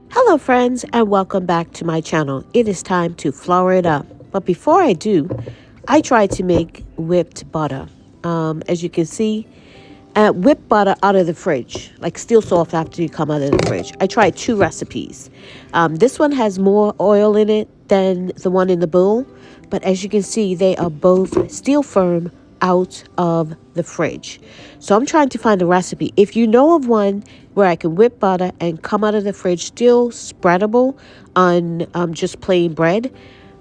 Hello friends and welcome back to my channel. It is time to flour it up. But before I do, I try to make whipped butter. As you can see, whipped butter out of the fridge, like still soft after you come out of the fridge. I tried 2 recipes. This one has more oil in it than the one in the bowl. But as you can see, they are both still firm out of the fridge. So I'm trying to find a recipe. If you know of one where I can whip butter and come out of the fridge still spreadable on just plain bread,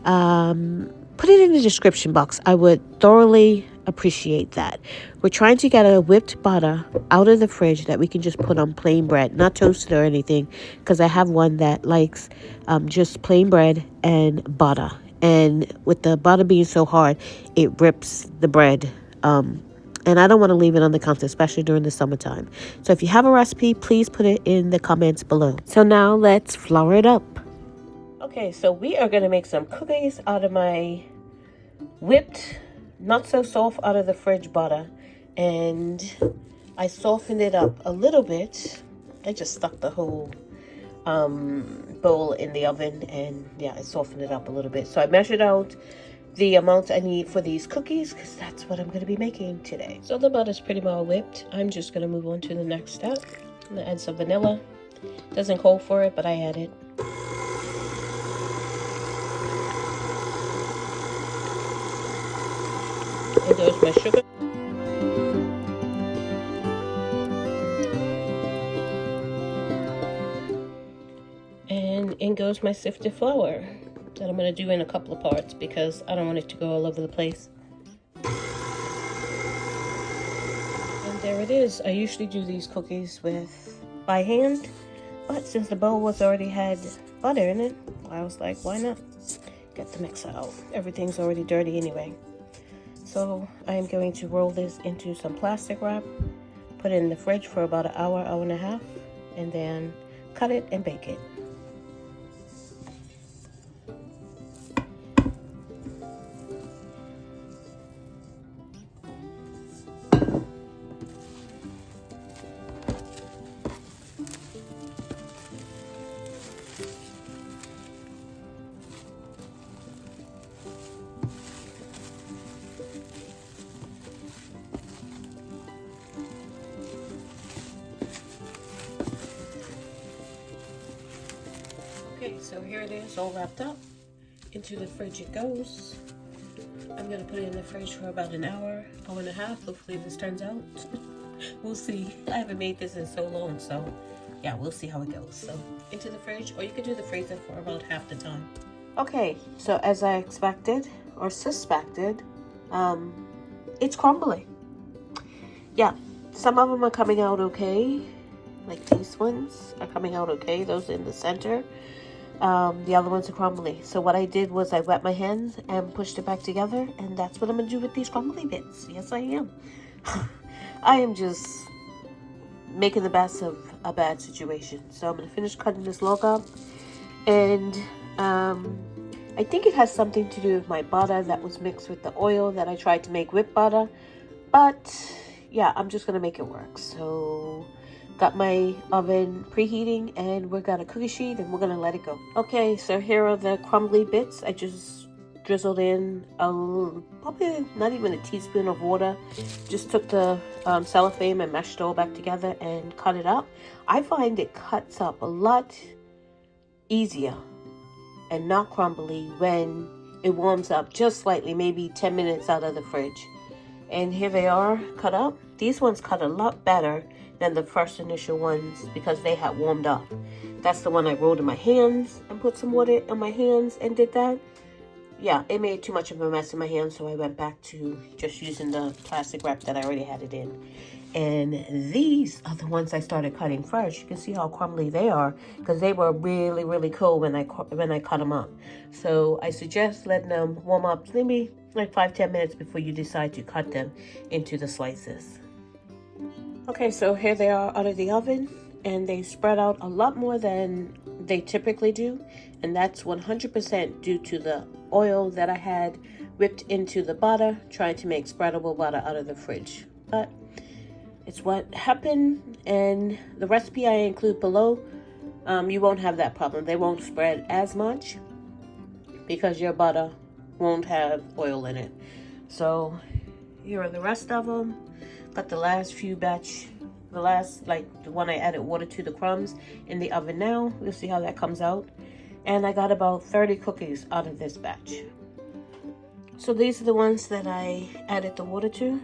put it in the description box. I would thoroughly appreciate that. We're trying to get a whipped butter out of the fridge that we can just put on plain bread, not toasted or anything, because I have one that likes just plain bread and butter. And with the butter being so hard, it rips the bread. And I don't want to leave it on the counter, especially during the summertime. So if you have a recipe, please put it in the comments below. So now let's flour it up. Okay, so we are going to make some cookies out of my whipped, not so soft out of the fridge butter. And I softened it up a little bit. I just stuck the whole bowl in the oven, and yeah, I softened it up a little bit. So I measured out the amount I need for these cookies because that's what I'm going to be making today. So the butter's pretty well whipped. I'm just going to move on to the next step. I'm going to add some vanilla. Doesn't call for it, but I add it. And there's my sugar. And in goes my sifted flour that I'm going to do in a couple of parts because I don't want it to go all over the place. And there it is. I usually do these cookies by hand, but since the bowl already had butter in it, I was like, why not get the mixer out? Everything's already dirty anyway. So I am going to roll this into some plastic wrap, put it in the fridge for about an hour, hour and a half, and then cut it and bake it. Okay, so here it is, all wrapped up. Into the fridge it goes. I'm going to put it in the fridge for about an hour, hour and a half. Hopefully this turns out. We'll see. I haven't made this in so long, so yeah, we'll see how it goes. So into the fridge, or you could do the freezer for about half the time. Okay, so as I expected or suspected, it's crumbly. Yeah, some of them are coming out okay. Like these ones are coming out okay. Those in the center. The other ones are crumbly. So what I did was I wet my hands and pushed it back together, and that's what I'm gonna do with these crumbly bits. Yes, I am. I am just making the best of a bad situation. So I'm gonna finish cutting this log up, and I think it has something to do with my butter that was mixed with the oil that I tried to make whipped butter. But yeah, I'm just gonna make it work. So got my oven preheating, and we're got a cookie sheet, and we're gonna let it go. Okay, so here are the crumbly bits. I just drizzled in probably not even a teaspoon of water. Just took the cellophane and mashed it all back together and cut it up. I find it cuts up a lot easier and not crumbly when it warms up just slightly, maybe 10 minutes out of the fridge. And here they are cut up. These ones cut a lot better than the first initial ones because they had warmed up. That's the one I rolled in my hands and put some water in my hands and did that. Yeah, it made too much of a mess in my hands, so I went back to just using the plastic wrap that I already had it in. And these are the ones I started cutting first. You can see how crumbly they are because they were really, really cold when I cut them up. So I suggest letting them warm up maybe like 5-10 minutes before you decide to cut them into the slices. Okay, so here they are out of the oven, and they spread out a lot more than they typically do, and that's 100% due to the oil that I had whipped into the butter, trying to make spreadable butter out of the fridge. But it's what happened, and the recipe I include below, you won't have that problem. They won't spread as much because your butter won't have oil in it. So here are the rest of them. Got the last few batch, the one I added water to, the crumbs, in the oven now. We'll see how that comes out. And I got about 30 cookies out of this batch. So these are the ones that I added the water to.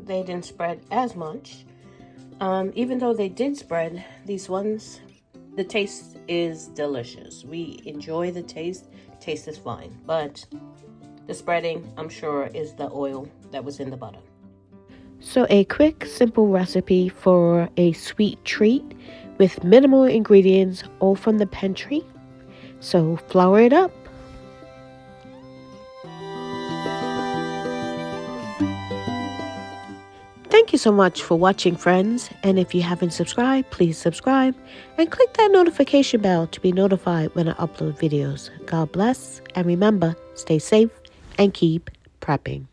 They didn't spread as much. Even though they did spread, these ones, the taste is delicious. We enjoy the taste. Taste is fine. But the spreading, I'm sure, is the oil that was in the butter. So a quick, simple recipe for a sweet treat with minimal ingredients, all from the pantry. So flour it up. Thank you so much for watching, friends. And if you haven't subscribed, please subscribe and click that notification bell to be notified when I upload videos. God bless, and remember, stay safe and keep prepping.